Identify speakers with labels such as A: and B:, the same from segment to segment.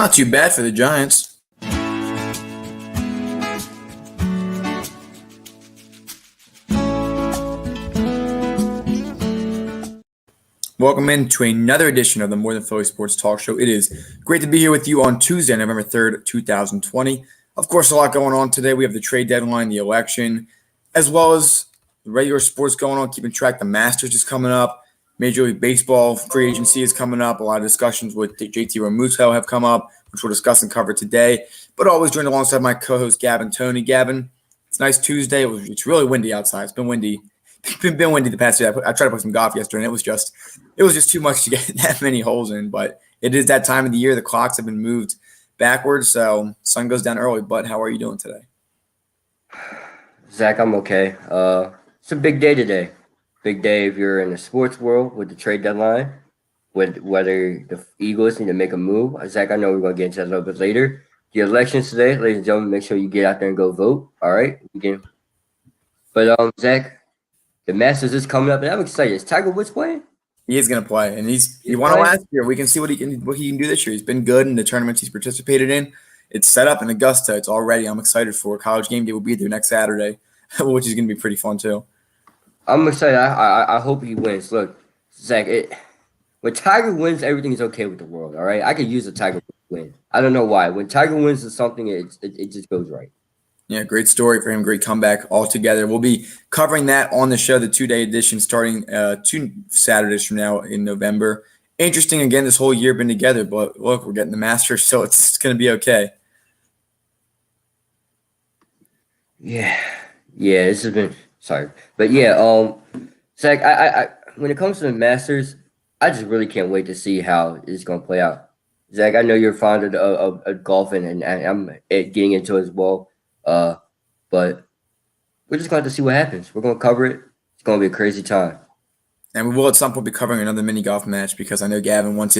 A: Not too bad for the Giants. Welcome into another edition of the More Than Philly Sports Talk Show. It is great to be here with you on Tuesday, November 3rd, 2020. Of course, a lot going on today. We have the trade deadline, the election, as well as the regular sports going on, keeping track. The Masters is coming up. Major League Baseball free agency is coming up. A lot of discussions with JT Realmuto have come up, which we'll discuss and cover today. But always joined alongside my co-host, Gavin Tony. Gavin, it's a nice Tuesday. It's really windy outside. It's been windy. It's been windy the past day. I tried to play some golf yesterday, and it was just too much to get that many holes in. But it is that time of the year. The clocks have been moved backwards, so sun goes down early. But how are you doing today?
B: Zach, I'm okay. It's a big day today. Big day if you're in the sports world with the trade deadline, with whether the Eagles need to make a move. Zach, I know we're going to get into that a little bit later. The elections today, ladies and gentlemen, make sure you get out there and go vote. All right? But Zach, the Masters is coming up, and I'm excited. Is Tiger Woods playing?
A: He is going to play, and he won it last year. We can see what he can do this year. He's been good in the tournaments he's participated in. It's set up in Augusta. It's all ready. I'm excited for it. College game day will be there next Saturday, which is going to be pretty fun too.
B: I'm excited. I hope he wins. Look, Zach, when Tiger wins, everything is okay with the world. All right, I could use a Tiger win. I don't know why. When Tiger wins something, it just goes right.
A: Yeah, great story for him. Great comeback altogether. We'll be covering that on the show, the two-day edition, starting 2 Saturdays from now in November. Interesting, again, this whole year been together, but look, we're getting the Masters, so it's going to be okay.
B: Yeah, this has been sorry, but yeah, Zach, I when it comes to the Masters, I just really can't wait to see how it's going to play out. Zach, I know you're fond of golfing, and I'm getting into it as well. But we're just going to have to see what happens. We're going to cover it. It's going to be a crazy time.
A: And we will at some point be covering another mini golf match because I know Gavin would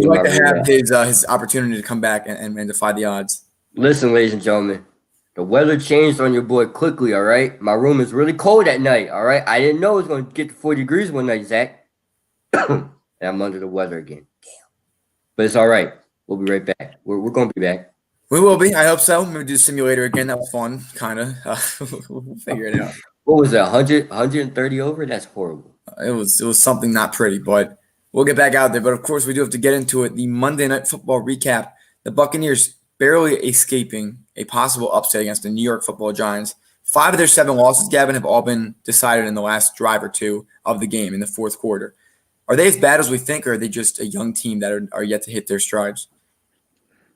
A: like to have his opportunity to come back and defy the odds.
B: Listen, ladies and gentlemen, the weather changed on your boy quickly, all right? My room is really cold at night, all right? I didn't know it was going to get to 40 degrees one night, Zach. And I'm under the weather again. Damn. But it's all right. We'll be right back. We're going to be back.
A: We will be. I hope so. Maybe do the simulator again. That was fun, kind of. We'll figure it out.
B: What was that, 130 over? That's horrible.
A: It was something not pretty, but we'll get back out there. But, of course, we do have to get into it. The Monday Night Football recap. The Buccaneers barely escaping a possible upset against the New York Football Giants. 5 of their 7 losses, Gavin, have all been decided in the last drive or two of the game in the fourth quarter. Are they as bad as we think, or are they just a young team that are yet to hit their strides?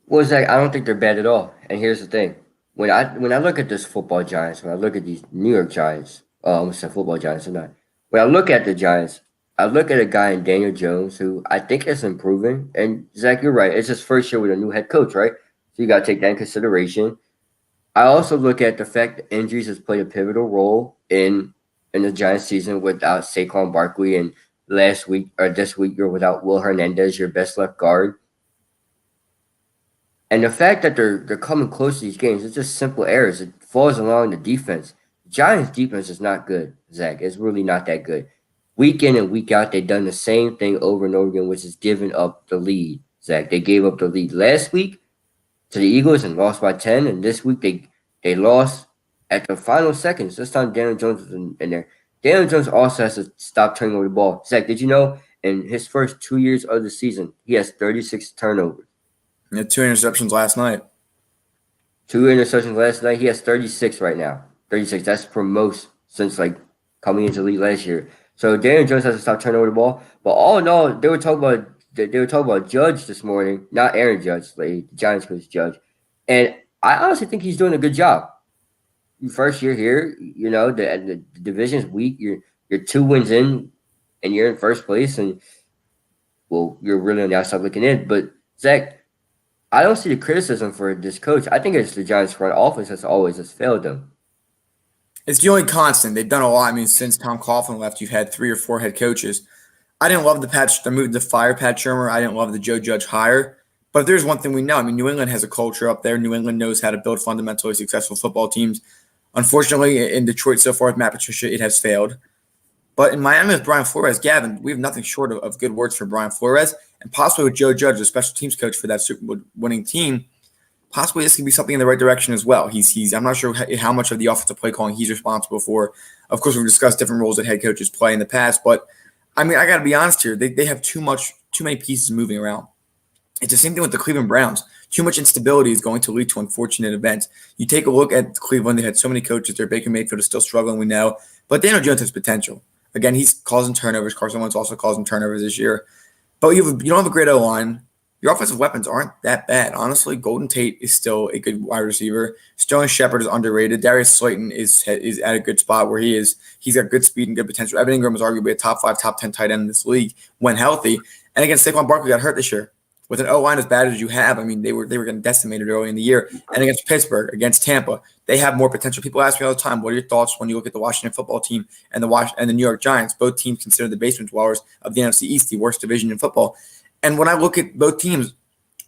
B: Well, Zach, I don't think they're bad at all. And here's the thing. When I look at this football Giants, when I look at these New York Giants, I almost said football Giants or not. When I look at the Giants, I look at a guy in Daniel Jones who I think is improving. And, Zach, you're right. It's his first year with a new head coach, right? So you got to take that in consideration. I also look at the fact that injuries has played a pivotal role in the Giants season without Saquon Barkley. And this week, you're without Will Hernandez, your best left guard. And the fact that they're coming close to these games, it's just simple errors. It falls along the defense. Giants' defense is not good, Zach. It's really not that good. Week in and week out, they've done the same thing over and over again, which is giving up the lead, Zach. They gave up the lead last week to the Eagles and lost by 10. And this week, they lost at the final seconds. This time, Daniel Jones was in there. Daniel Jones also has to stop turning over the ball. Zach, did you know in his first 2 years of the season, he has 36 turnovers?
A: He had 2 interceptions last night.
B: 2 interceptions last night. He has 36 right now. 36. That's per most since coming into the league last year. So Daniel Jones has to stop turning over the ball. But all in all, they were talking about Judge this morning, not Aaron Judge, the Giants coach Judge. And I honestly think he's doing a good job. First year here, the division's weak. You're 2 wins in, and you're in first place, and you're really on the outside looking in. But Zach, I don't see the criticism for this coach. I think it's the Giants' front office that's always has failed them.
A: It's the only constant. They've done a lot. I mean, since Tom Coughlin left, you've had 3 or 4 head coaches. I didn't love the move to fire Pat Shermer. I didn't love the Joe Judge hire. But if there's one thing we know, I mean, New England has a culture up there. New England knows how to build fundamentally successful football teams. Unfortunately, in Detroit so far with Matt Patricia, it has failed. But in Miami with Brian Flores, Gavin, we have nothing short of good words for Brian Flores, and possibly with Joe Judge, the special teams coach for that Super Bowl winning team. Possibly this could be something in the right direction as well. He's I'm not sure how much of the offensive play calling he's responsible for. Of course, we've discussed different roles that head coaches play in the past, but I mean, I got to be honest here. They have too many pieces moving around. It's the same thing with the Cleveland Browns. Too much instability is going to lead to unfortunate events. You take a look at Cleveland; they had so many coaches there. Baker Mayfield is still struggling, we know, but Daniel Jones has potential. Again, he's causing turnovers. Carson Wentz also causing turnovers this year. But you don't have a great O-line. Your offensive weapons aren't that bad. Honestly, Golden Tate is still a good wide receiver. Sterling Shepard is underrated. Darius Slayton is at a good spot where he is. He's got good speed and good potential. Evan Ingram is arguably a top 5, top 10 tight end in this league when healthy. And again, Saquon Barkley got hurt this year. With an O-line as bad as you have, I mean, they were getting decimated early in the year. And against Pittsburgh, against Tampa, they have more potential. People ask me all the time, what are your thoughts when you look at the Washington football team and the New York Giants? Both teams considered the basement dwellers of the NFC East, the worst division in football. And when I look at both teams,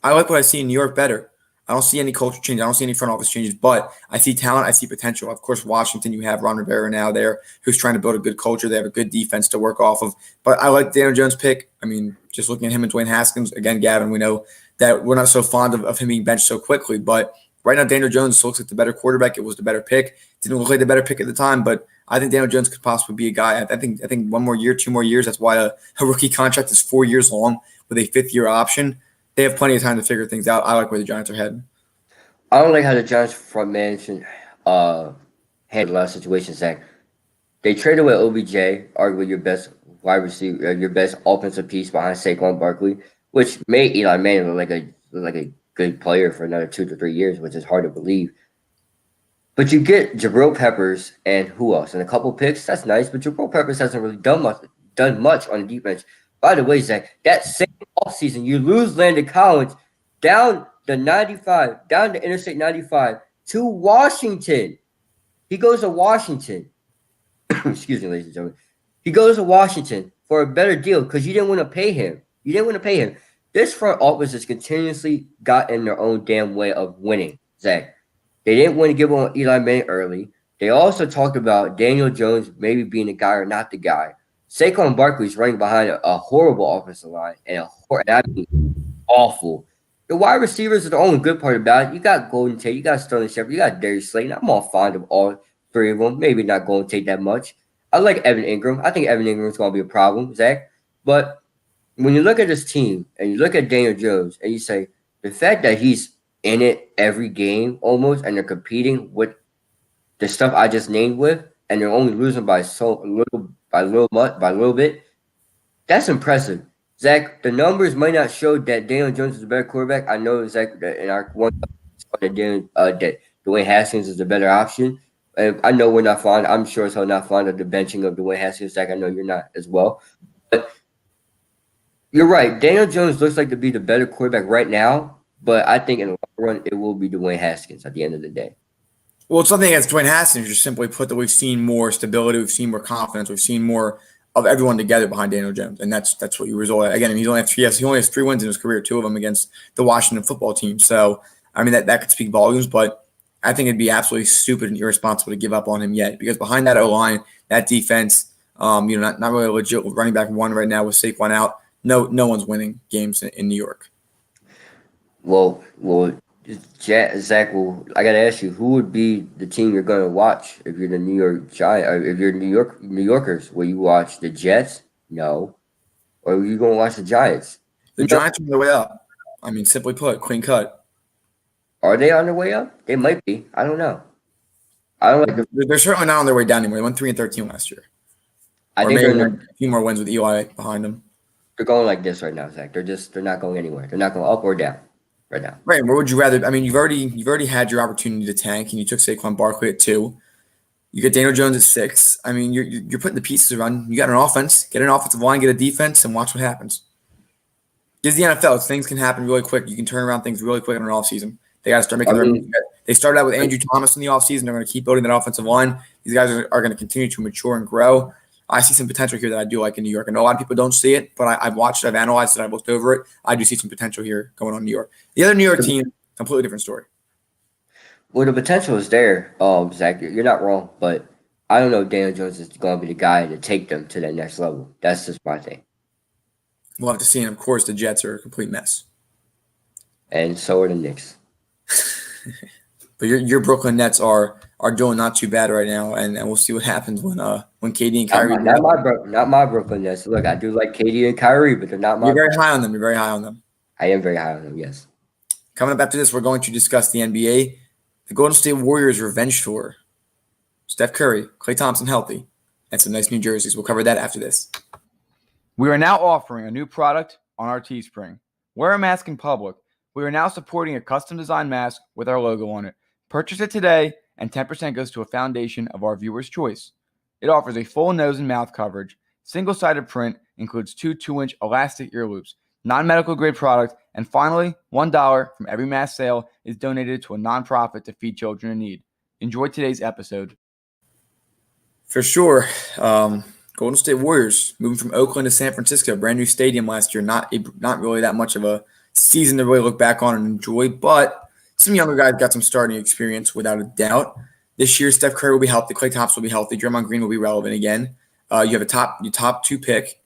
A: I like what I see in New York better. I don't see any culture change. I don't see any front office changes, but I see talent. I see potential. Of course, Washington, you have Ron Rivera now there who's trying to build a good culture. They have a good defense to work off of. But I like Daniel Jones' pick. I mean, just looking at him and Dwayne Haskins, again, Gavin, we know that we're not so fond of him being benched so quickly. But right now, Daniel Jones looks like the better quarterback. It was the better pick. Didn't look like the better pick at the time, but I think Daniel Jones could possibly be a guy. I think 1 more year, 2 more years. That's why a rookie contract is 4 years long with a 5th-year option. They have plenty of time to figure things out. I like where the Giants are heading.
B: I don't like how the Giants front management handle a lot of situations. Zach, they traded away OBJ, arguably your best wide receiver, your best offensive piece behind Saquon Barkley, which made Eli Manning look like a good player for another 2 to 3 years, which is hard to believe. But you get Jabril Peppers and who else? And a couple picks. That's nice, but Jabril Peppers hasn't really done much on the defense. By the way, Zach, that same offseason, you lose Landon Collins down the Interstate 95 to Washington. He goes to Washington. Excuse me, ladies and gentlemen. He goes to Washington for a better deal because you didn't want to pay him. This front office has continuously got in their own damn way of winning, Zach. They didn't want to give on Eli Manning early. They also talked about Daniel Jones maybe being the guy or not the guy. Saquon Barkley is running behind a horrible offensive line and awful. The wide receivers are the only good part about it. You got Golden Tate, you got Sterling Shepard, you got Darius Slayton. I'm all fond of all 3 of them. Maybe not Golden Tate that much. I like Evan Ingram. I think Evan Ingram is going to be a problem, Zach. But when you look at this team and you look at Daniel Jones and you say the fact that he's in it every game almost and they're competing with the stuff I just named with and they're only losing by a little bit, that's impressive. Zach, the numbers might not show that Daniel Jones is a better quarterback. I know, Zach, that in our one that Dwayne Haskins is a better option. I know we're not fond. I'm sure as hell not fond of the benching of Dwayne Haskins. Zach, I know you're not as well. But you're right. Daniel Jones looks like to be the better quarterback right now. But I think in the long run, it will be Dwayne Haskins at the end of the day.
A: Well, it's something against Dwayne Haskins, just simply put, that we've seen more stability, we've seen more confidence, we've seen more of everyone together behind Daniel Jones, and that's what you result at. Again, he only has 3 wins in his career, 2 of them against the Washington football team. So, I mean, that could speak volumes, but I think it'd be absolutely stupid and irresponsible to give up on him yet, because behind that O-line, that defense, not really a legit running back 1 right now with Saquon out. No one's winning games in New York.
B: Well, Zach, I gotta ask you, who would be the team you're gonna watch if you're the New York Giants, or if you're New Yorkers? Will you watch the Jets? No, or are you gonna watch the Giants?
A: The Giants are on their way up. I mean, simply put, clean cut.
B: Are they on their way up? They might be. I don't know. I don't like.
A: They're certainly not on their way down anymore. They went 3-13 last year.
B: I think
A: maybe a few more wins with Eli behind them.
B: They're going like this right now, Zach. They're not going anywhere. They're not going up or down right now.
A: Right. Where would you rather? I mean, you've already had your opportunity to tank, and you took Saquon Barkley at 2. You get Daniel Jones at 6. I mean, you're putting the pieces around. You got an offense. Get an offensive line. Get a defense, and watch what happens. It's the NFL. Things can happen really quick. You can turn around things really quick in an offseason. They got to start making They started out with Andrew Thomas in the offseason. They're going to keep building that offensive line. These guys are going to continue to mature and grow. I see some potential here that I do like in New York. I know a lot of people don't see it, but I've watched it, I've analyzed it, I've looked over it. I do see some potential here going on in New York. The other New York team, completely different story.
B: Well, the potential is there, Zach. You're not wrong, but I don't know if Daniel Jones is going to be the guy to take them to that next level. That's just my thing.
A: We'll have to see. And of course, the Jets are a complete mess.
B: And so are the Knicks.
A: But your Brooklyn Nets are doing not too bad right now, and we'll see what happens when KD and Kyrie.
B: Not my Brooklyn Nets. Look, I do like KD and Kyrie, but they're not my.
A: You're very high on them. You're very high on them.
B: I am very high on them. Yes.
A: Coming up after this, we're going to discuss the NBA, the Golden State Warriors revenge tour, Steph Curry, Klay Thompson healthy, and some nice new jerseys. We'll cover that after this. We are now offering a new product on our Teespring. Wear a mask in public. We are now supporting a custom designed mask with our logo on it. Purchase it today, and 10% goes to a foundation of our viewers' choice. It offers a full nose and mouth coverage, single-sided print, includes 2 2-inch elastic ear loops, non-medical grade product, and finally, $1 from every mask sale is donated to a nonprofit to feed children in need. Enjoy today's episode. For sure. Golden State Warriors moving from Oakland to San Francisco, brand new stadium last year. Not really that much of a season to really look back on and enjoy, but some younger guys got some starting experience without a doubt. This year, Steph Curry will be healthy, Klay Thompson will be healthy, Draymond Green will be relevant again. You have your top 2 pick.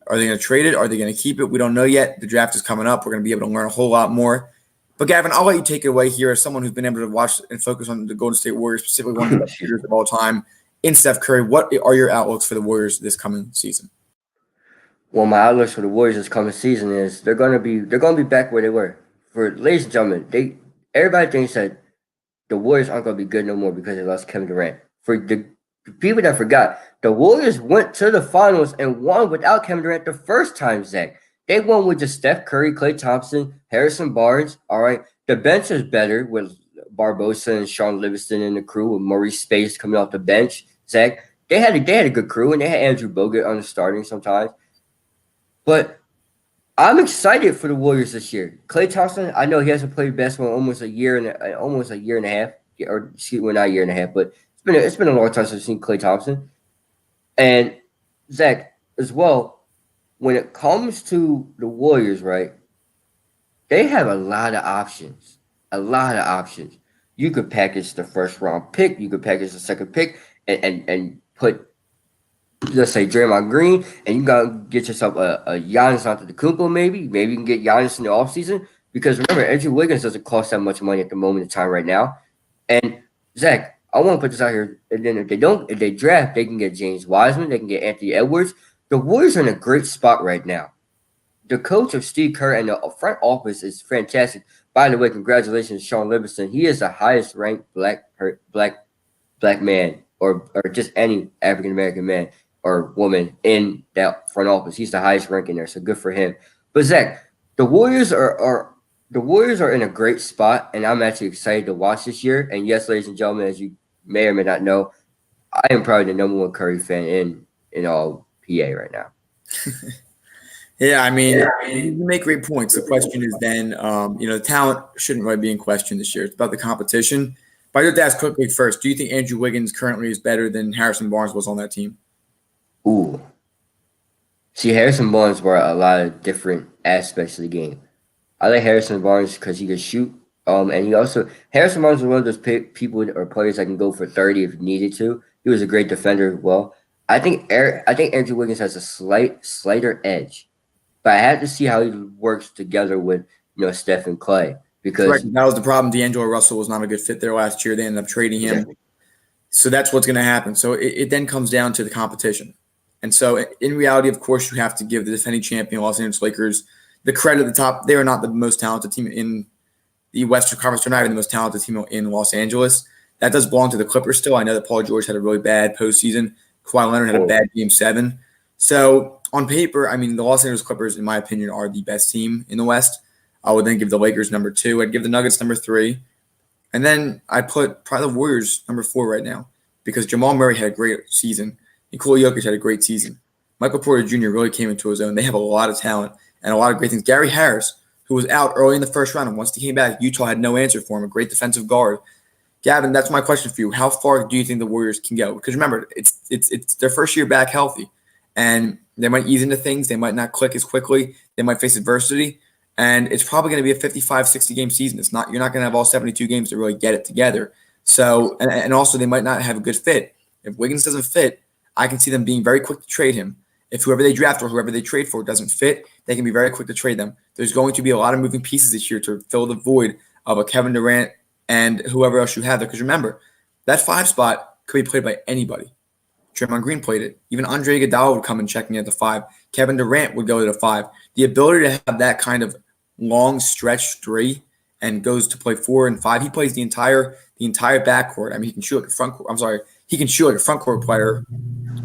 A: Are they going to trade it? Are they going to keep it? We don't know yet. The draft is coming up. We're going to be able to learn a whole lot more. But Gavin, I'll let you take it away here as someone who's been able to watch and focus on the Golden State Warriors, specifically one of the best shooters of all time in Steph Curry. What are your outlooks for the Warriors this coming season?
B: Well, my outlooks for the Warriors this coming season is they're going to be back where they were. For ladies and gentlemen, everybody thinks that the Warriors aren't going to be good no more because they lost Kevin Durant. For the people that forgot, the Warriors went to the finals and won without Kevin Durant the first time, Zach. They won with just Steph Curry, Klay Thompson, Harrison Barnes. All right. The bench is better with Barbosa and Sean Livingston in the crew, with Maurice Space coming off the bench. Zach, they had a good crew, and they had Andrew Bogut on the starting sometimes. But I'm excited for the Warriors this year. Klay Thompson, I know he hasn't played basketball in almost a year and a half, or excuse me, not a year and a half, but it's been a long time since I've seen Klay Thompson. And Zach, as well, when it comes to the Warriors, right, they have a lot of options. You could package the first round pick, you could package the second pick, and put, let's say, Draymond Green, and you got to get yourself a Giannis Antetokounmpo maybe. Maybe you can get Giannis in the offseason. Because remember, Andrew Wiggins doesn't cost that much money at the moment in time right now. And Zach, I want to put this out here. And then if they draft, they can get James Wiseman, they can get Anthony Edwards. The Warriors are in a great spot right now. The coach of Steve Kerr and the front office is fantastic. By the way, congratulations, Sean Livingston. He is the highest ranked black man, or just any African American man or woman in that front office. He's the highest rank in there, so good for him. But Zach, the Warriors are in a great spot, and I'm actually excited to watch this year. And yes, ladies and gentlemen, as you may or may not know, I am probably the #1 Curry fan in all PA right now.
A: Yeah, I mean, you make great points. The question is then, the talent shouldn't really be in question this year. It's about the competition. But I have to ask quickly first, do you think Andrew Wiggins currently is better than Harrison Barnes was on that team?
B: Ooh. See, Harrison Barnes brought a lot of different aspects of the game. I like Harrison Barnes because he can shoot. And Harrison Barnes was one of those people or players that can go for 30 if needed to. He was a great defender as well. I think Andrew Wiggins has a slighter edge. But I have to see how he works together with, Steph and Klay. Because
A: correct. That was the problem. D'Angelo Russell was not a good fit there last year. They ended up trading him. Exactly. So that's what's going to happen. So it then comes down to the competition. And so in reality, of course, you have to give the defending champion Los Angeles Lakers the credit at the top. They are not the most talented team in the Western Conference. They're not even the most talented team in Los Angeles. That does belong to the Clippers still. I know that Paul George had a really bad postseason. Kawhi Leonard had a bad Game 7. So on paper, I mean, the Los Angeles Clippers, in my opinion, are the best team in the West. I would then give the Lakers number 2. I'd give the Nuggets number 3. And then I put probably the Warriors number 4 right now because Jamal Murray had a great season. Nikola Jokic had a great season. Michael Porter Jr. really came into his own. They have a lot of talent and a lot of great things. Gary Harris, who was out early in the first round, and once he came back, Utah had no answer for him, a great defensive guard. Gavin, that's my question for you. How far do you think the Warriors can go? Because remember, it's their first year back healthy, and they might ease into things. They might not click as quickly. They might face adversity, and it's probably going to be a 55, 60-game season. You're not going to have all 72 games to really get it together. So, and also they might not have a good fit. If Wiggins doesn't fit, I can see them being very quick to trade him. If whoever they draft or whoever they trade for doesn't fit, they can be very quick to trade them. There's going to be a lot of moving pieces this year to fill the void of a Kevin Durant and whoever else you have there. Because remember, that 5 spot could be played by anybody. Draymond Green played it. Even Andre Iguodala would come and check in at the 5. Kevin Durant would go to the 5. The ability to have that kind of long stretch 3 and goes to play 4 and 5. He plays the entire backcourt. I mean, he can shoot like a front court. I'm sorry, he can shoot like a front court player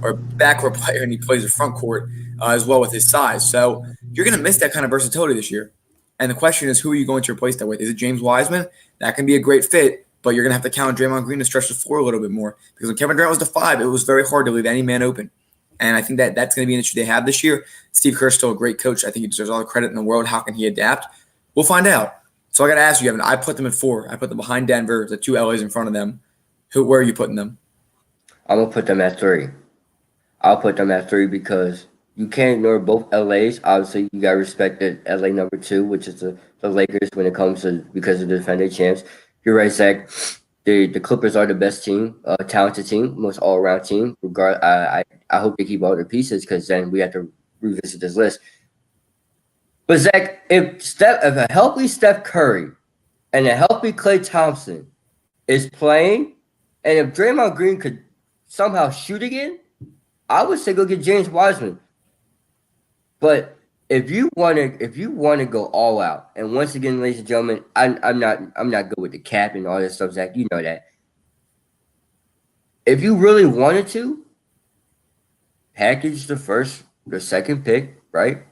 A: or backcourt player, and he plays the front court as well with his size. So you're going to miss that kind of versatility this year. And the question is, who are you going to replace that with? Is it James Wiseman? That can be a great fit, but you're going to have to count Draymond Green to stretch the floor a little bit more. Because when Kevin Durant was the 5, it was very hard to leave any man open. And I think that's going to be an issue they have this year. Steve Kerr's still a great coach. I think he deserves all the credit in the world. How can he adapt? We'll find out. So I got to ask you, Evan, I put them at 4. I put them behind Denver, the 2 LAs in front of them. Where are you putting them?
B: I'm going to put them at 3. I'll put them at 3 because you can't ignore both LAs. Obviously, you got to respect the LA number 2, which is the Lakers when it comes to because of the defending champs. You're right, Zach. The Clippers are the best team, talented team, most all-around team. I hope they keep all their pieces because then we have to revisit this list. But Zach, if a healthy Steph Curry and a healthy Klay Thompson is playing, and if Draymond Green could somehow shoot again, I would say go get James Wiseman. But if you want to go all out, and once again, ladies and gentlemen, I'm not good with the cap and all this stuff, Zach. You know that. If you really wanted to, package the second pick, right?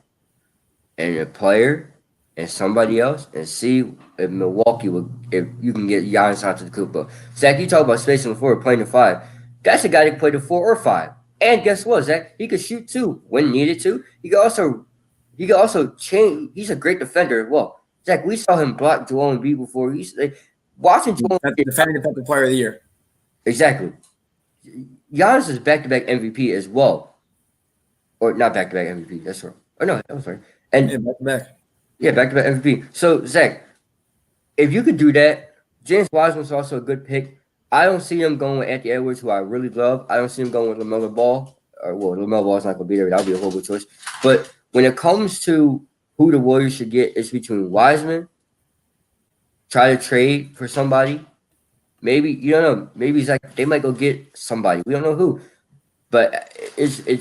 B: And a player and somebody else, and see if Milwaukee if you can get Giannis out to the Clipper. Zach, you talk about spacing the floor, playing the 5. That's a guy that can play the 4 or 5. And guess what, Zach? He could shoot too when needed to. He could also change. He's a great defender as well. Zach, we saw him block Joel Embiid before. He's watching Joel Embiid.
A: Defending Defensive Player of the Year.
B: Exactly. Giannis is back-to-back MVP as well. Or not back-to-back MVP. That's right. Oh, no, I'm sorry. And
A: yeah, back-to-back.
B: Yeah, back-to-back MVP. So, Zach, if you could do that, James Wiseman's also a good pick. I don't see him going with Anthony Edwards, who I really love. I don't see him going with LaMelo Ball. LaMelo Ball's not going to be there. That would be a horrible choice. But when it comes to who the Warriors should get, it's between Wiseman, try to trade for somebody. Maybe, you don't know. Maybe it's like they might go get somebody. We don't know who. But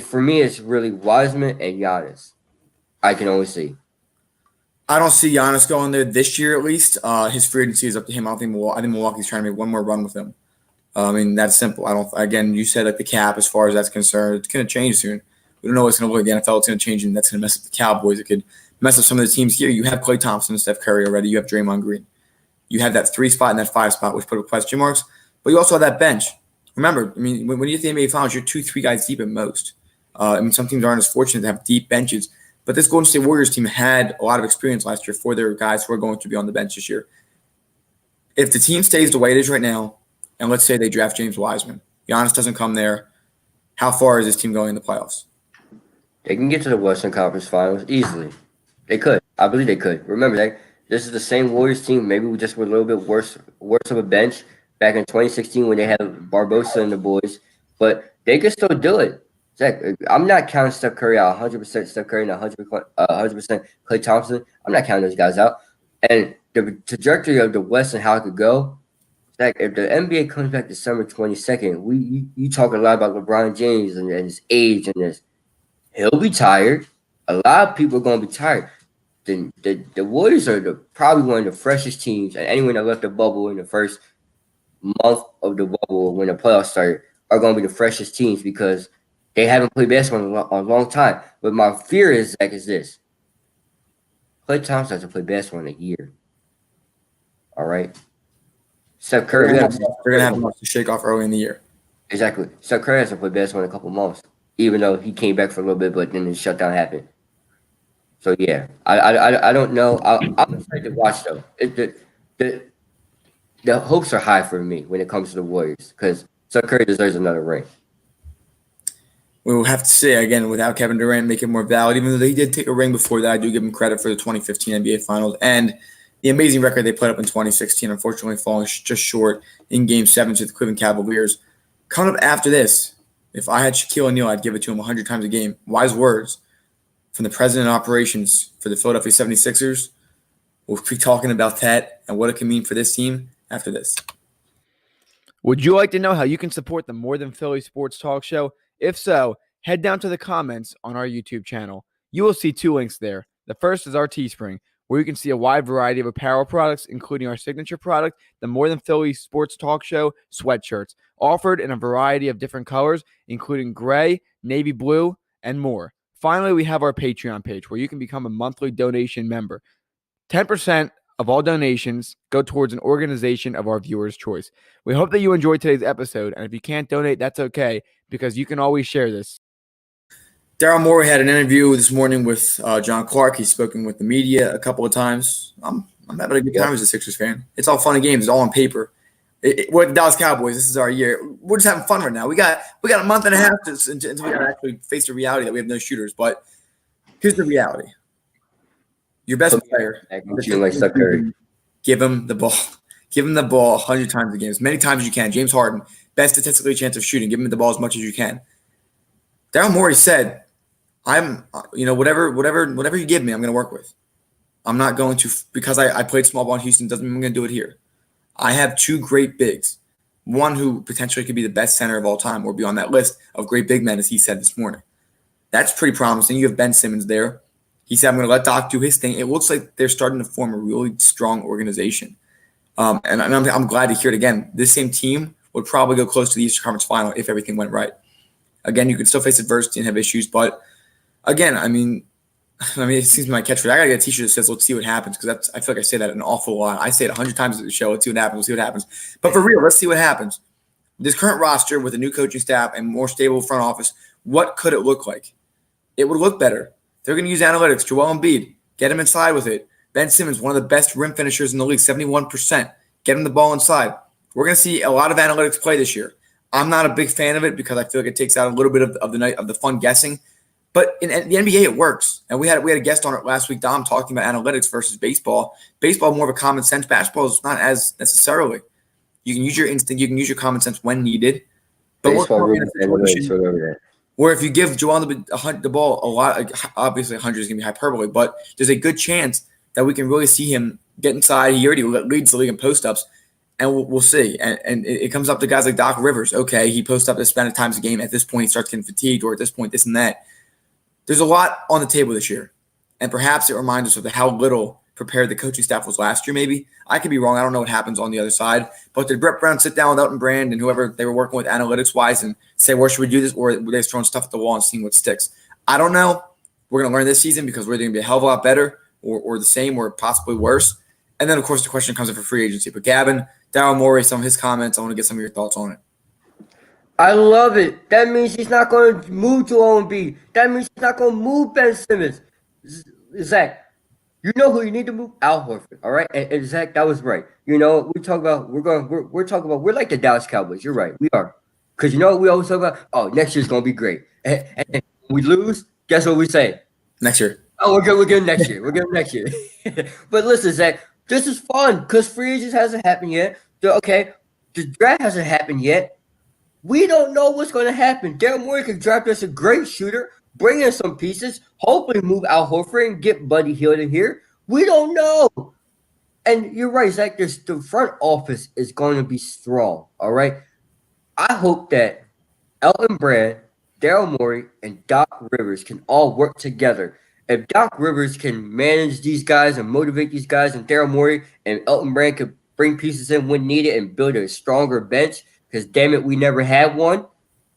B: for me, it's really Wiseman and Giannis. I can only see.
A: I don't see Giannis going there this year, at least. His free agency is up to him. I think Milwaukee's trying to make one more run with him. I mean, that's simple. Again, you said like the cap, as far as that's concerned, it's going to change soon. We don't know what's going to look like. The NFL, it's going to change, and that's going to mess up the Cowboys. It could mess up some of the teams here. You have Klay Thompson and Steph Curry already. You have Draymond Green. You have that 3 spot and that 5 spot, which put up question marks. But you also have that bench. Remember, I mean, when you get to the NBA Finals, you're 2-3 guys deep at most. Some teams aren't as fortunate to have deep benches. But this Golden State Warriors team had a lot of experience last year for their guys who are going to be on the bench this year. If the team stays the way it is right now, and let's say they draft James Wiseman, Giannis doesn't come there, how far is this team going in the playoffs?
B: They can get to the Western Conference Finals easily. They could. I believe they could. Remember that this is the same Warriors team. Maybe we just were a little bit worse of a bench back in 2016 when they had Barbosa and the boys. But they could still do it. Zach, I'm not counting Steph Curry out 100%. Steph Curry and 100% Klay Thompson. I'm not counting those guys out. And the trajectory of the West and how it could go. Zach, if the NBA comes back December 22nd, you talk a lot about LeBron James and his age and this. He'll be tired. A lot of people are going to be tired. The Warriors are probably one of the freshest teams, and anyone that left the bubble in the first month of the bubble when the playoffs started are going to be the freshest teams because they haven't played basketball in a long time. But my fear is, Zach, is this. Klay Thompson hasn't played basketball in a year. All right? Steph Curry.
A: They're going to have enough to shake off early in the year.
B: Exactly. Steph Curry hasn't played basketball in a couple months, even though he came back for a little bit, but then the shutdown happened. So, yeah, I don't know. I'm excited to watch, though. The hopes are high for me when it comes to the Warriors because Steph Curry deserves another ring.
A: We will have to say, again, without Kevin Durant, make it more valid. Even though he did take a ring before that, I do give him credit for the 2015 NBA Finals and the amazing record they put up in 2016, unfortunately falling just short in Game 7 to the Cleveland Cavaliers. Coming up after this, if I had Shaquille O'Neal, I'd give it to him 100 times a game. Wise words from the president of operations for the Philadelphia 76ers. We'll be talking about that and what it can mean for this team after this.
C: Would you like to know how you can support the More Than Philly Sports Talk Show? If so, head down to the comments on our YouTube channel. You will see 2 links there. The first is our Teespring, where you can see a wide variety of apparel products, including our signature product, the More Than Philly Sports Talk Show sweatshirts, offered in a variety of different colors, including gray, navy blue, and more. Finally, we have our Patreon page, where you can become a monthly donation member. 10% of all donations go towards an organization of our viewers' choice. We hope that you enjoyed today's episode, and if you can't donate, that's okay, because you can always share this.
A: Daryl Morey had an interview this morning with John Clark. He's spoken with the media a couple of times. I'm having a good time as a Sixers fan. It's all fun and games. It's all on paper. We're the Dallas Cowboys. This is our year. We're just having fun right now. We got a month and a half until we got to actually face the reality that we have no shooters. But here's the reality. Your best player,
B: like Steph Curry.
A: Give him the ball. Give him the ball 100 times a game, as many times as you can. James Harden, best statistically chance of shooting. Give him the ball as much as you can. Daryl Morey said, "I'm, whatever you give me, I'm going to work with. I'm not going to, because I played small ball in Houston, doesn't mean I'm going to do it here. I have 2 great bigs, one who potentially could be the best center of all time or be on that list of great big men, as he said this morning. That's pretty promising. You have Ben Simmons there. He said, I'm going to let Doc do his thing. It looks like they're starting to form a really strong organization. And I'm glad to hear it again. This same team would probably go close to the Eastern Conference Final if everything went right. Again, you could still face adversity and have issues, but again, I mean, it seems my catchphrase. I gotta get a T-shirt that says "Let's see what happens" because I feel like I say that an awful lot. I say it 100 times at the show. Let's see what happens. Let's see what happens. But for real, let's see what happens. This current roster with a new coaching staff and more stable front office, what could it look like? It would look better. They're going to use analytics. Joel Embiid, get him inside with it. Ben Simmons, one of the best rim finishers in the league, 71%. Get him the ball inside. We're going to see a lot of analytics play this year. I'm not a big fan of it because I feel like it takes out a little bit of the night of the fun guessing. But in the NBA, it works. And we had a guest on it last week, Dom, talking about analytics versus baseball. Baseball, more of a common sense. Basketball is not as necessarily. You can use your instinct. You can use your common sense when needed. But
B: baseball
A: where if you give Joel the ball a lot, like obviously 100 is going to be hyperbole, but there's a good chance that we can really see him get inside. He already leads the league in post-ups, and we'll see. And it comes up to guys like Doc Rivers. Okay, he posts up this amount of times a game. At this point, he starts getting fatigued, or at this point, this and that. There's a lot on the table this year, and perhaps it reminds us of how little prepared the coaching staff was last year, maybe. I could be wrong. I don't know what happens on the other side. But did Brett Brown sit down with Elton Brand and whoever they were working with analytics-wise and say, where should we do this? Or were they just throwing stuff at the wall and seeing what sticks? I don't know. We're going to learn this season because we're going to be a hell of a lot better or the same or possibly worse. And then, of course, the question comes up for free agency. But Gavin, Daryl Morey, some of his comments, I want to get some of your thoughts on it.
B: I love it. That means he's not going to move Joel Embiid. That means he's not going to move Ben Simmons. Zach, you know who you need to move? Al Horford. All right, and Zach, that was right. You know, we're talking about we're like the Dallas Cowboys. You're right, we are. Because you know what we always talk about? Oh, next year's gonna be great. And when we lose, guess what we say?
A: Next year.
B: Oh, we're good next year. We're good next year. But listen, Zach, this is fun because free agents hasn't happened yet. The draft hasn't happened yet. We don't know what's going to happen. Daryl Morey could draft us a great shooter, bring in some pieces, hopefully move Al Horford and get Buddy Hield in here. We don't know. And you're right, Zach. The front office is going to be strong, all right? I hope that Elton Brand, Daryl Morey, and Doc Rivers can all work together. If Doc Rivers can manage these guys and motivate these guys, and Daryl Morey and Elton Brand could bring pieces in when needed and build a stronger bench, because damn it, we never had one,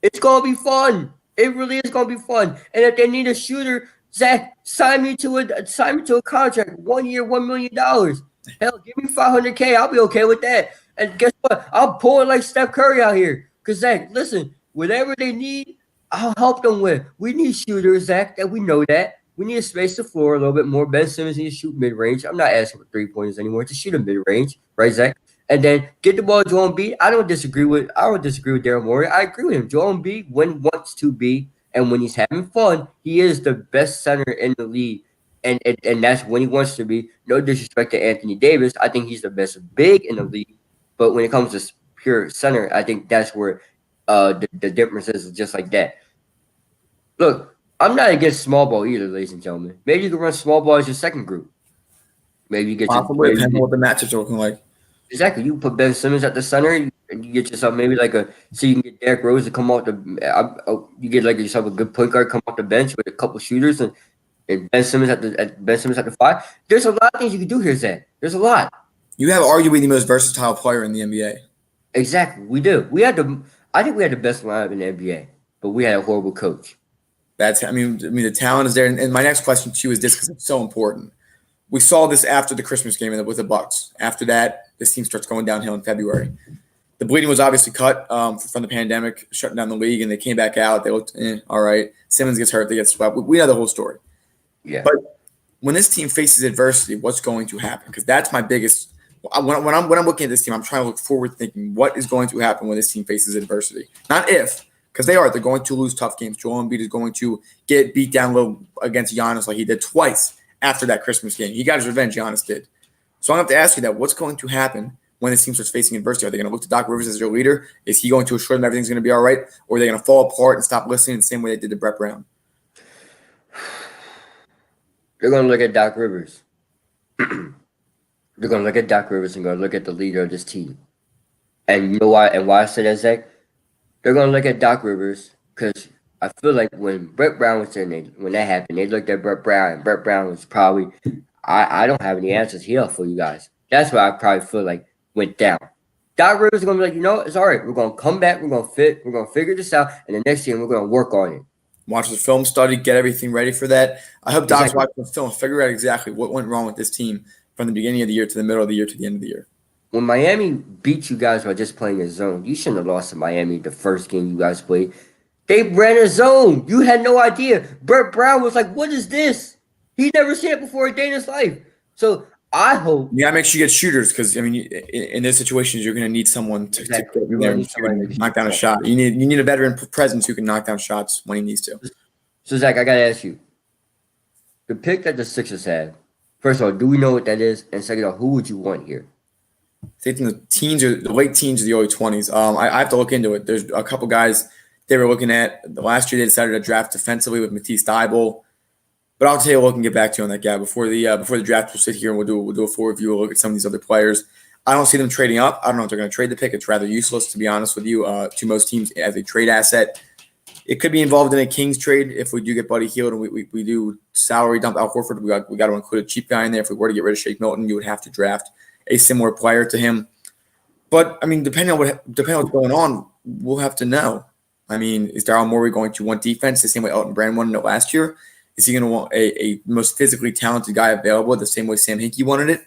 B: it's going to be fun. It really is going to be fun. And if they need a shooter, Zach, sign me to a contract, 1 year, $1 million. Hell, give me $500K. I'll be okay with that. And guess what? I'll pull it like Steph Curry out here. Because, Zach, listen, whatever they need, I'll help them with. We need shooters, Zach, that we know that. We need to space the floor a little bit more. Ben Simmons needs to shoot mid-range. I'm not asking for three-pointers anymore. Just shoot a mid-range, right, Zach? And then get the ball to Joel Embiid. I don't disagree with Daryl Morey. I agree with him. Joel Embiid, when wants to be, and when he's having fun, he is the best center in the league. And that's when he wants to be. No disrespect to Anthony Davis. I think he's the best big in the league. But when it comes to pure center, I think that's where the differences just like that. Look, I'm not against small ball either, ladies and gentlemen. Maybe you can run small ball as your second group. Maybe you get your
A: Possibly, depending on what the matchups are looking like.
B: exactly. You put Ben Simmons at the center, and you get yourself maybe like so you can get Derrick Rose to come off you get like yourself a good point guard come off the bench with a couple shooters and Ben Simmons Ben Simmons at the 5. There's a lot of things you can do here, Zach. There's a lot.
A: You have arguably the most versatile player in the NBA.
B: Exactly, we do. I think we had the best lineup in the NBA, but we had a horrible coach.
A: I mean, the talent is there. And my next question to you is this because it's so important. We saw this after the Christmas game with the Bucks. After that, this team starts going downhill in February. The bleeding was obviously cut from the pandemic, shutting down the league, and they came back out. They looked, all right. Simmons gets hurt. They get swept. We know the whole story.
B: Yeah.
A: But when this team faces adversity, what's going to happen? Because that's my biggest – when I'm looking at this team, I'm trying to look forward thinking what is going to happen when this team faces adversity. Not if, because they're going to lose tough games. Joel Embiid is going to get beat down low against Giannis like he did twice after that Christmas game. He got his revenge, Giannis did. So I have to ask you that. What's going to happen when this team starts facing adversity? Are they going to look to Doc Rivers as their leader? Is he going to assure them everything's going to be all right? Or are they going to fall apart and stop listening the same way they did to Brett Brown?
B: They're going to look at Doc Rivers. They're going to look at Doc Rivers and going to look at the leader of this team. And you know why? And why I say that, Zach? They're going to look at Doc Rivers because I feel like when Brett Brown was in it, when that happened, they looked at Brett Brown, and Brett Brown was probably, I don't have any answers here for you guys. That's what I probably feel like went down. Doc Rivers is going to be like, it's all right. We're going to come back. We're going to figure this out. And the next year, we're going to work on it.
A: Watch the film study, get everything ready for that. I hope Doc's watching the film, figure out exactly what went wrong with this team from the beginning of the year to the middle of the year to the end of the year.
B: When Miami beat you guys by just playing a zone, you shouldn't have lost to Miami the first game you guys played. They ran a zone. You had no idea. Brett Brown was like, what is this? He never seen it before a day in his life. So I hope.
A: You got to make sure you get shooters because, I mean, in those situations, you're going to need someone to get in there and knock down a shot. You need a veteran presence who can knock down shots when he needs to.
B: So, Zach, I got to ask you. The pick that the Sixers had, first of all, do we know what that is? And second of all, who would you want here?
A: I think in the teens or the late teens or the early 20s. I have to look into it. There's a couple guys they were looking at. The last year they decided to draft defensively with Matisse Thybulle. But I'll take a look and get back to you on that guy before the draft. We'll sit here and we'll do a full review. We'll look at some of these other players. I don't see them trading up. I don't know if they're going to trade the pick. It's rather useless, to be honest with you, to most teams as a trade asset. It could be involved in a Kings trade if we do get Buddy Hield and we do salary dump Al Horford. We got to include a cheap guy in there. If we were to get rid of Shake Milton, you would have to draft a similar player to him. But I mean, depending on what's going on, we'll have to know. I mean, is Daryl Morey going to want defense the same way Elton Brand wanted it last year? Is he going to want a most physically talented guy available the same way Sam Hinkie wanted it?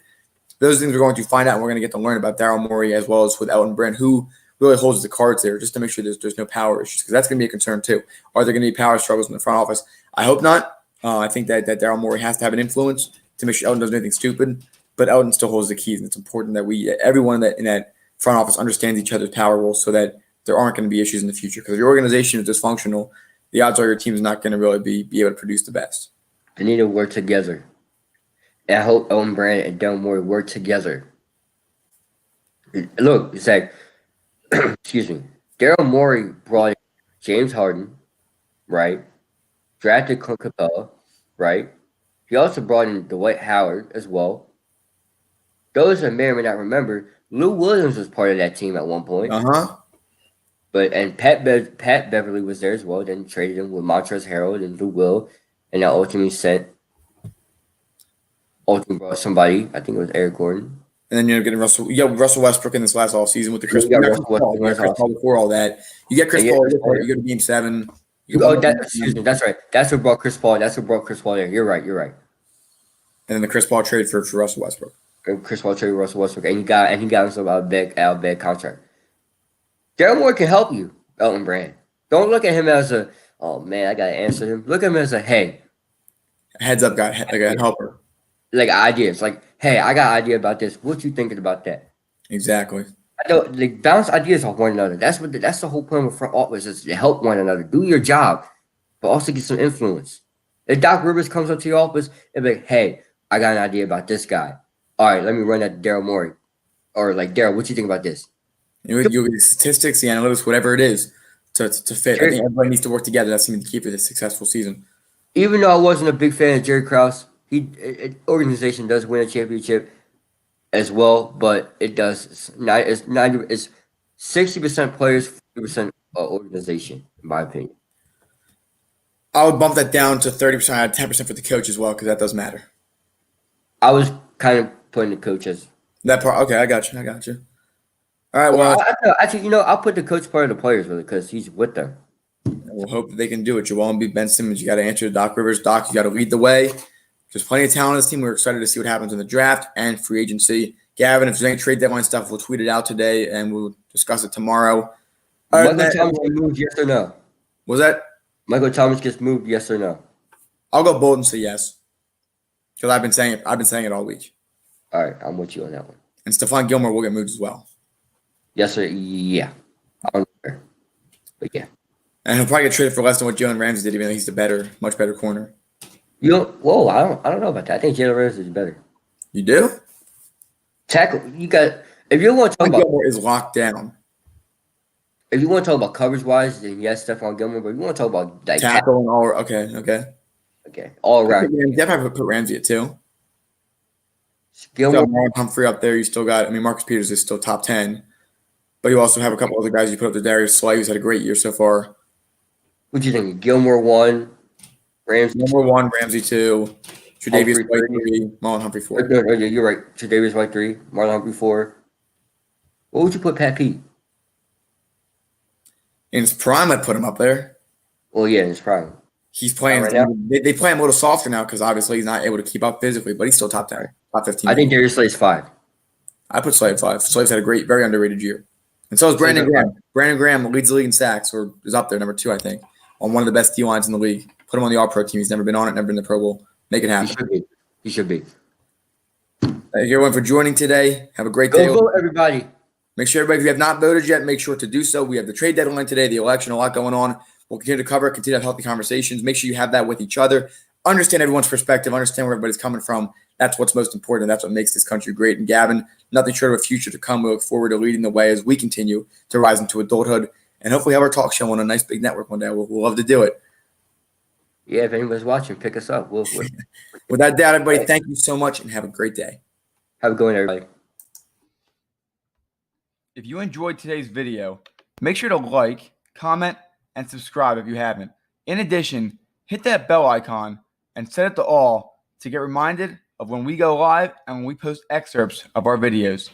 A: Those things we're going to find out, and we're going to get to learn about Daryl Morey as well as with Elton Brand, who really holds the cards there, just to make sure there's no power issues, because that's going to be a concern too. Are there going to be power struggles in the front office? I hope not. I think that Daryl Morey has to have an influence to make sure Elton doesn't do anything stupid, but Elton still holds the keys, and it's important that everyone in that front office understands each other's power roles so that there aren't going to be issues in the future. Because if your organization is dysfunctional, the odds are your team is not going to really be able to produce the best.
B: They need to work together. And I hope Elton Brand and Daryl Morey work together. Look, it's like, excuse me, Daryl Morey brought in James Harden, right? Drafted Clint Capella, right? He also brought in Dwight Howard as well. Those that may or may not remember, Lou Williams was part of that team at one point. And Pat Beverly was there as well. Then traded him with Montrezl Harrell and Lou Will, and that ultimately brought somebody. I think it was Eric Gordon.
A: And then you're getting Russell. You got Russell Westbrook in this last offseason with the Chris Paul before all that. You get Chris Paul. You go to Game 7.
B: That's right. That's what brought Chris Paul. That's what brought Chris Paul there. You're right. And
A: then the Chris Paul trade for Russell Westbrook.
B: Chris Paul traded Russell Westbrook, and he got himself out of bad contract. Daryl Morey can help you, Elton Brand. Don't look at him as oh man, I gotta answer him. Look at him as a
A: heads up guy, like a helper.
B: Like ideas, like, hey, I got an idea about this. What you thinking about that?
A: Exactly.
B: I know, like, bounce ideas off one another. That's the whole point of front office is to help one another, do your job, but also get some influence. If Doc Rivers comes up to your office and be like, hey, I got an idea about this guy. All right, let me run that to Daryl Morey. Or like, Daryl, what you think about this?
A: You get statistics, the analytics, whatever it is. to fit. I think everybody needs to work together. That's going to be the key for this successful season.
B: Even though I wasn't a big fan of Jerry Krause, organization does win a championship as well, but it does. It's 60% players, 40% organization, in my opinion.
A: I would bump that down to 30%. I had 10% for the coach as well because that does matter.
B: I was kind of putting the coach as
A: That part. Okay, I got you. All right. Well,
B: actually, I'll put the coach part of the players really because he's with them.
A: we'll hope that they can do it. Joel Embiid, Ben Simmons. You got to answer to Doc Rivers. Doc, you got to lead the way. There's plenty of talent on this team. We're excited to see what happens in the draft and free agency. Gavin, if there's any trade deadline stuff, we'll tweet it out today and we'll discuss it tomorrow.
B: Michael Thomas gets moved, yes or no?
A: Was that?
B: Michael Thomas gets moved, yes or no?
A: I'll go bold and say yes. Because I've been saying it. I've been saying it all week.
B: All right, I'm with you on that one.
A: And Stephon Gilmore will get moved as well.
B: Yes or yeah. I don't know. But yeah.
A: And he'll probably get traded for less than what Jalen Ramsey did, even though he's the much better corner.
B: I don't know about that. I think Jalen Ramsey is better.
A: You do?
B: Tackle, if you want to talk about
A: Gilmore is locked down.
B: If you want to talk about coverage wise, then yes, Stephon Gilmore. But if you want to talk about like
A: tackle and all, okay,
B: all around.
A: You definitely put Ramsey at 2.
B: Gilmore,
A: Marlon Humphrey up there. You still got. Marcus Peters is still top 10, but you also have a couple other guys you put up there. Darius Slay, who's had a great year so far.
B: What do you think? Gilmore 1, Ramsey
A: Number 1, Ramsey 2, Tre'Davious White 3, Marlon Humphrey 4.
B: No, you're right. Tre'Davious White 3, Marlon Humphrey 4. What would you put Pat Pete?
A: In his prime, I'd put him up there.
B: Well, yeah, in his prime.
A: He's playing.
B: Right now?
A: They play him a little softer now because obviously he's not able to keep up physically, but he's still top 10, top 15.
B: I think Darius Slay's 5.
A: I put Slay at 5. Slay's had a great, very underrated year. And so is Brandon Graham. Brandon Graham leads the league in sacks, or is up there, number 2, I think, on one of the best D-lines in the league. Put him on the All-Pro team. He's never been on it, never been in the Pro Bowl. Make it happen.
B: He should be.
A: Thank you, everyone, for joining today. Have a great day.
B: Go vote, everybody.
A: Make sure, everybody, if you have not voted yet, make sure to do so. We have the trade deadline today, the election, a lot going on. We'll continue to cover it, continue to have healthy conversations. Make sure you have that with each other. Understand everyone's perspective. Understand where everybody's coming from. That's what's most important. That's what makes this country great. And Gavin, nothing short of a future to come. We look forward to leading the way as we continue to rise into adulthood and hopefully have our talk show on a nice big network one day. We'll love to do it.
B: Yeah, if anybody's watching, pick us up.
A: Without doubt, everybody, thank you so much and have a great day.
B: Have a good one, everybody.
C: If you enjoyed today's video, make sure to like, comment, and subscribe if you haven't. In addition, hit that bell icon and set it to all to get reminded of when we go live and when we post excerpts of our videos.